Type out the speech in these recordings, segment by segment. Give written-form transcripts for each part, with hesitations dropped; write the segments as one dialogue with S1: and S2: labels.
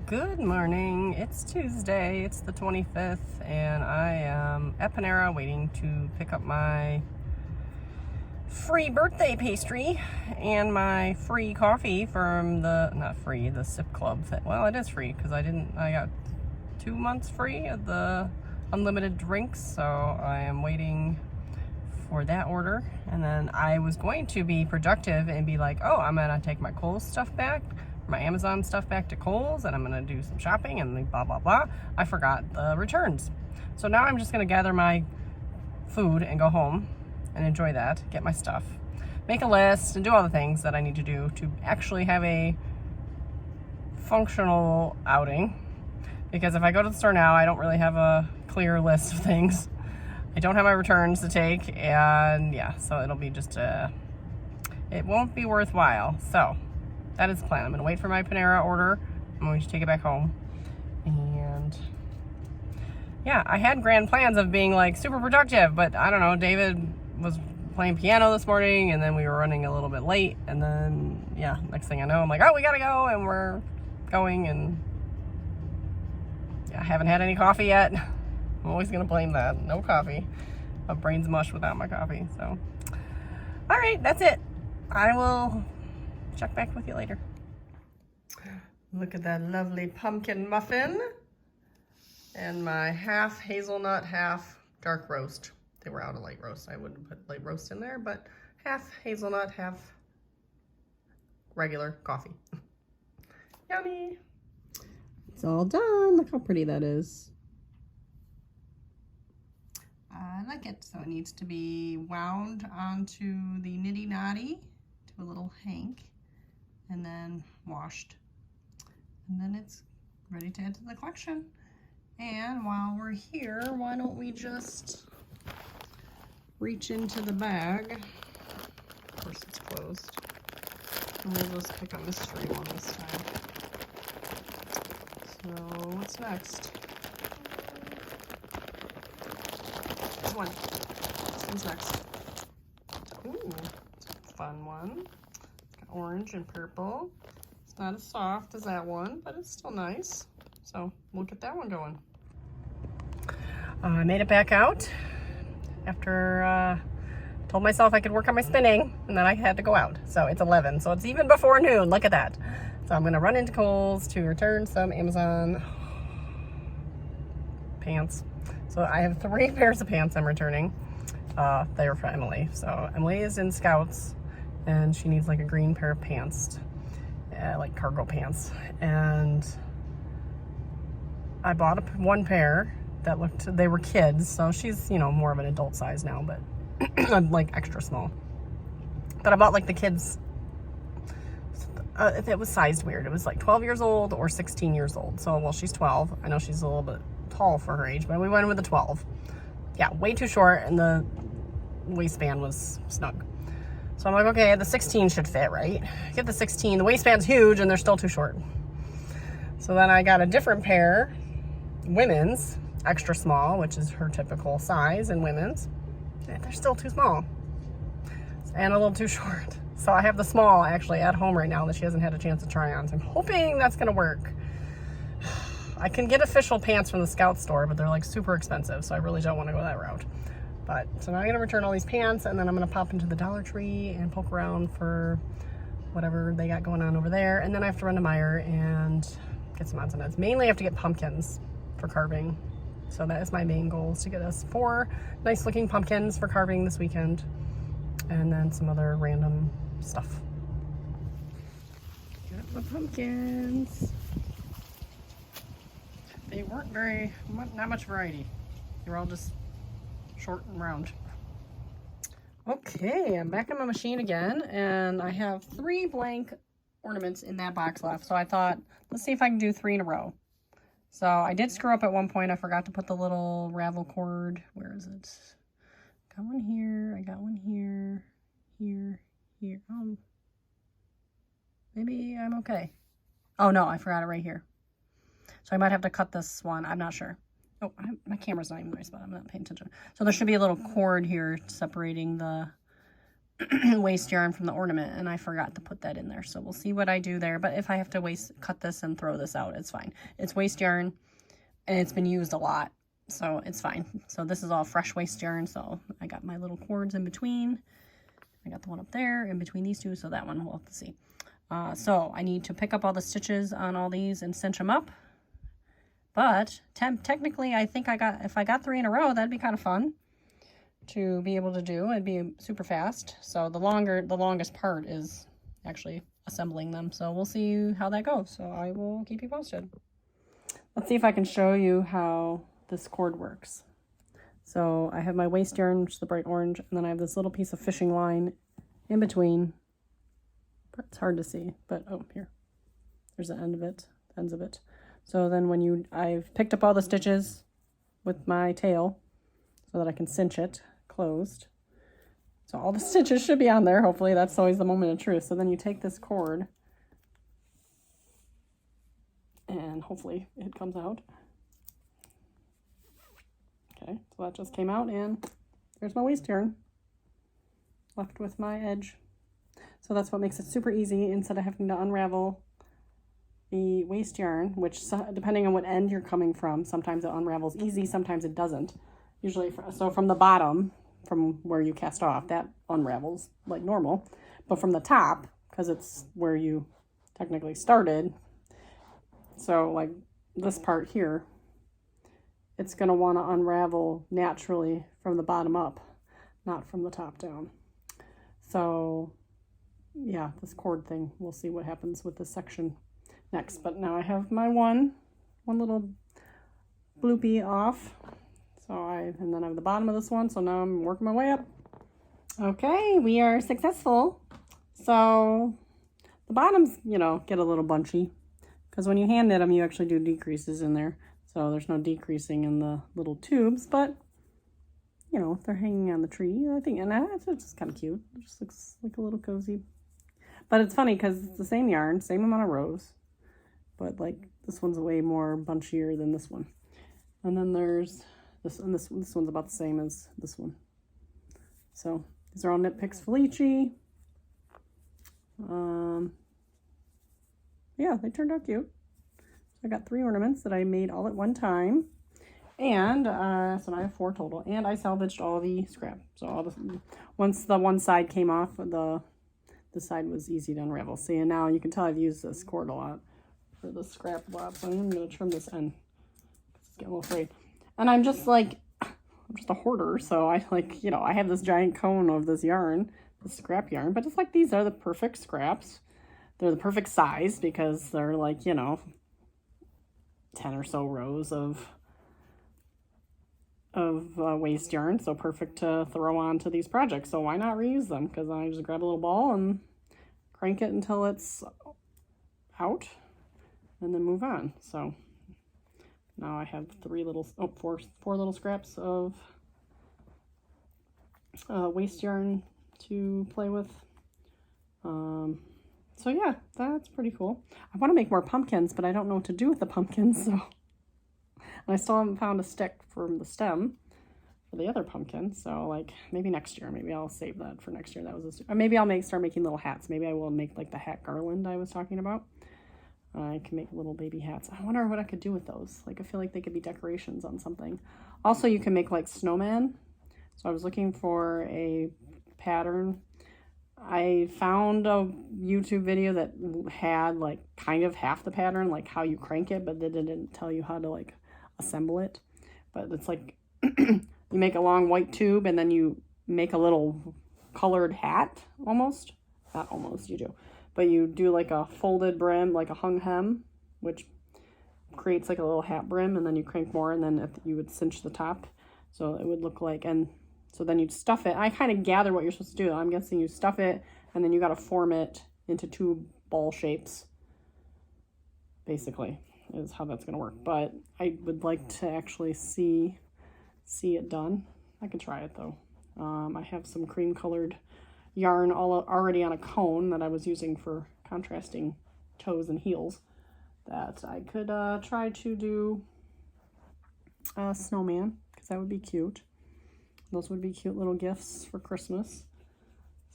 S1: Good morning. It's Tuesday. It's the 25th, and I am at Panera waiting to pick up my free birthday pastry and my free coffee from the Sip Club. Well, it is free because I got 2 months free of the unlimited drinks, so I am waiting for that order. And then I was going to be productive and be like, oh, I'm gonna take my Kohl's stuff back, my Amazon stuff back to Kohl's, and I'm gonna do some shopping and blah blah blah. I forgot the returns, so now I'm just gonna gather my food and go home and enjoy that, get my stuff, make a list, and do all the things that I need to do to actually have a functional outing. Because if I go to the store now, I don't really have a clear list of things. I don't have my returns to take, and yeah, so it'll be just it won't be worthwhile. So that is the plan. I'm gonna wait for my Panera order. I'm going to take it back home. And yeah, I had grand plans of being like super productive, but I don't know, David was playing piano this morning, and then we were running a little bit late, and then yeah, next thing I know, I'm like, oh, we gotta go, and we're going, and yeah, I haven't had any coffee yet. I'm always gonna blame that. No coffee. My brain's mush without my coffee. So, all right, that's it. I will check back with you later. Look at that lovely pumpkin muffin and my half hazelnut, half dark roast. They were out of light roast. I wouldn't put light roast in there, but half hazelnut, half regular coffee. Yummy. It's all done. Look how pretty that is. I like it. So it needs to be wound onto the nitty knotty to a little hank and then washed. And then it's ready to add to the collection. And while we're here, why don't we just reach into the bag. Of course it's closed. And we'll just pick a mystery one this time. So what's next? This one. This one's next. Ooh, it's a fun one. It's got orange and purple. It's not as soft as that one, but it's still nice. So we'll get that one going. I made it back out after told myself I could work on my spinning, and then I had to go out. So it's 11, so it's even before noon. Look at that. So I'm gonna run into Kohl's to return some Amazon pants. So I have 3 pairs of pants I'm returning. They are for Emily. So Emily is in Scouts, and she needs like a green pair of pants, like cargo pants. And I bought one pair that they were kids. So she's, you know, more of an adult size now, but I'm like extra small. But I bought like the kids, it was sized weird. It was like 12 years old or 16 years old. So, well, she's 12. I know she's a little bit tall for her age, but we went with the 12. Yeah, way too short, and the waistband was snug. So I'm like, okay, the 16 should fit, right? Get the 16. The waistband's huge, and they're still too short. So then I got a different pair, women's, extra small, which is her typical size in women's. They're still too small and a little too short. So I have the small actually at home right now that she hasn't had a chance to try on. So I'm hoping that's gonna work. I can get official pants from the Scout store, but they're like super expensive, so I really don't want to go that route. But so now I'm gonna return all these pants, and then I'm gonna pop into the Dollar Tree and poke around for whatever they got going on over there. And then I have to run to Meijer and get some odds and ends. Mainly I have to get pumpkins for carving. So that is my main goal, is to get us 4 nice looking pumpkins for carving this weekend, and then some other random stuff. Got the pumpkins. They weren't not much variety. They were all just short and round. Okay, I'm back on my machine again, and I have 3 blank ornaments in that box left. So I thought, let's see if I can do 3 in a row. So I did screw up at one point. I forgot to put the little ravel cord. Where is it? Got one here. I got one here. Here. Maybe I'm okay. Oh no, I forgot it right here. So I might have to cut this one. I'm not sure. Oh, my camera's not even in my spot. I'm not paying attention. So there should be a little cord here separating the waste yarn from the ornament, and I forgot to put that in there. So we'll see what I do there. But if I have to cut this and throw this out, it's fine. It's waste yarn, and it's been used a lot, so it's fine. So this is all fresh waste yarn. So I got my little cords in between. I got the one up there in between these two, so that one we'll have to see. So I need to pick up all the stitches on all these and cinch them up. But technically, I think if I got 3 in a row, that'd be kind of fun to be able to do. It'd be super fast. So the longest part is actually assembling them. So we'll see how that goes. So I will keep you posted. Let's see if I can show you how this cord works. So I have my waste yarn, which is the bright orange, and then I have this little piece of fishing line in between. It's hard to see, but oh, here. There's the ends of it. So then I've picked up all the stitches with my tail so that I can cinch it closed. So all the stitches should be on there, hopefully. That's always the moment of truth. So then you take this cord and hopefully it comes out. Okay, so that just came out, and there's my waste yarn left with my edge. So that's what makes it super easy. Instead of having to unravel the waste yarn, which depending on what end you're coming from, sometimes it unravels easy, sometimes it doesn't. Usually, so from the bottom, from where you cast off, that unravels like normal. But from the top, because it's where you technically started, so like this part here, it's going to want to unravel naturally from the bottom up, not from the top down. So yeah, this cord thing, we'll see what happens with this section next. But now I have my one little bloopy off. And then I have the bottom of this one. So now I'm working my way up. Okay, we are successful. So the bottoms, get a little bunchy, because when you hand knit them, you actually do decreases in there. So there's no decreasing in the little tubes, but if they're hanging on the tree, I think, and it's just kind of cute. It just looks like a little cozy. But it's funny because it's the same yarn, same amount of rows, but like this one's way more bunchier than this one. And then there's this, and this one's about the same as this one. So these are all Knit Picks Felici. Yeah, they turned out cute. So I got 3 ornaments that I made all at one time. And so now I have 4 total. And I salvaged all the scrap. So once the one side came off, the side was easy to unravel. See, and now you can tell I've used this cord a lot for the scrap lot. So I'm going to trim this end. It's getting a little frayed. And I'm just a hoarder. So I I have this giant cone of this yarn, the scrap yarn. But it's like these are the perfect scraps. They're the perfect size because they're 10 or so rows of waste yarn, so perfect to throw onto these projects. So why not reuse them? Because I just grab a little ball and crank it until it's out and then move on. So now I have 4 little scraps of waste yarn to play with. So yeah, that's pretty cool. I want to make more pumpkins, but I don't know what to do with the pumpkins, so. And I still haven't found a stick from the stem for the other pumpkin, so maybe next year. Maybe I'll save that for next year. That was or maybe I'll start making little hats. Maybe I will make the hat garland I was talking about. I can make little baby hats. I wonder what I could do with those. I feel like they could be decorations on something. Also, you can make snowmen. So I was looking for a pattern. I found a YouTube video that had kind of half the pattern, how you crank it, but they didn't tell you how to assemble it. But it's you make a long white tube and then you make a little colored hat, almost. Not almost, you do. But you do a folded brim, a hung hem, which creates a little hat brim, and then you crank more, and then you would cinch the top. So it would look and so then you'd stuff it. I kind of gather what you're supposed to do. I'm guessing you stuff it, and then you got to form it into 2 ball shapes, basically, is how that's going to work. But I would like to actually see it done. I could try it, though. I have some cream-colored yarn already on a cone that I was using for contrasting toes and heels that I could try to do a snowman, because that would be cute. Those would be cute little gifts for Christmas.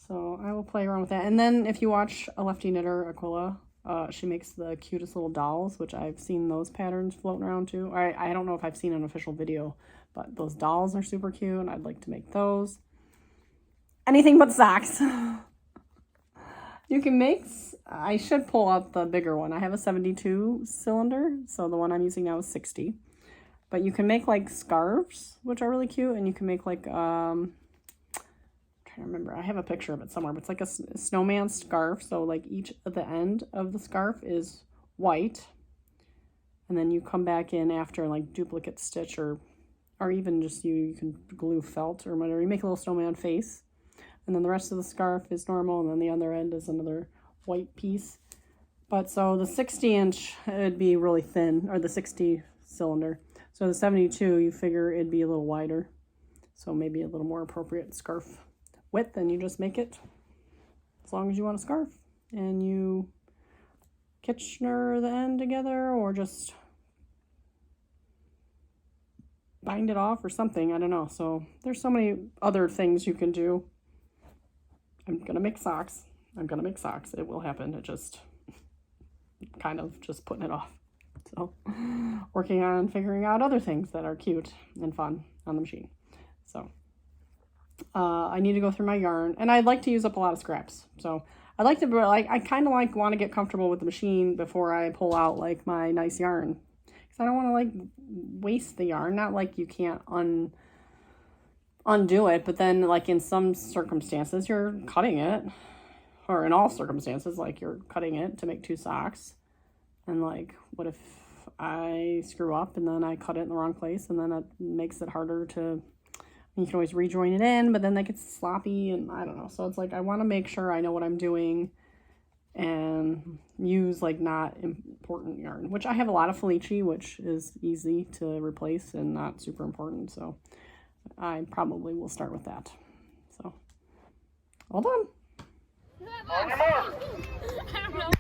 S1: So I will play around with that. And then if you watch a Lefty Knitter, Aquila, she makes the cutest little dolls, which I've seen those patterns floating around too. I don't know if I've seen an official video, but those dolls are super cute, and I'd like to make those. Anything but socks. You can make, I should pull out the bigger one. I have a 72 cylinder, so the one I'm using now is 60. But you can make like scarves, which are really cute, and you can make like, I'm trying to remember, I have a picture of it somewhere, but it's like a snowman scarf. So like each of the end of the scarf is white, and then you come back in after and like duplicate stitch, or even just you can glue felt or whatever. You make a little snowman face, and then the rest of the scarf is normal, and then the other end is another white piece. But so the 60-inch, it'd be really thin, or the 60 cylinder. So the 72, you figure it'd be a little wider, so maybe a little more appropriate scarf width, and you just make it as long as you want a scarf, and you Kitchener the end together, or just bind it off or something. I don't know. So there's so many other things you can do. I'm gonna make socks. It will happen. It just kind of just putting it off. So working on figuring out other things that are cute and fun on the machine. So I need to go through my yarn, and I'd like to use up a lot of scraps. So I like to, like, I kind of like want to get comfortable with the machine before I pull out like my nice yarn, because I don't want to like waste the yarn. Not like you can't undo it, but then like in some circumstances you're cutting it, or in all circumstances, like you're cutting it to make 2 socks, and like what if I screw up and then I cut it in the wrong place, and then it makes it harder to, you can always rejoin it in, but then that gets sloppy, and I don't know. So it's like I want to make sure I know what I'm doing and use like not important yarn, which I have a lot of Felici, which is easy to replace and not super important. So I probably will start with that. So all done.
S2: On your mark. I don't know.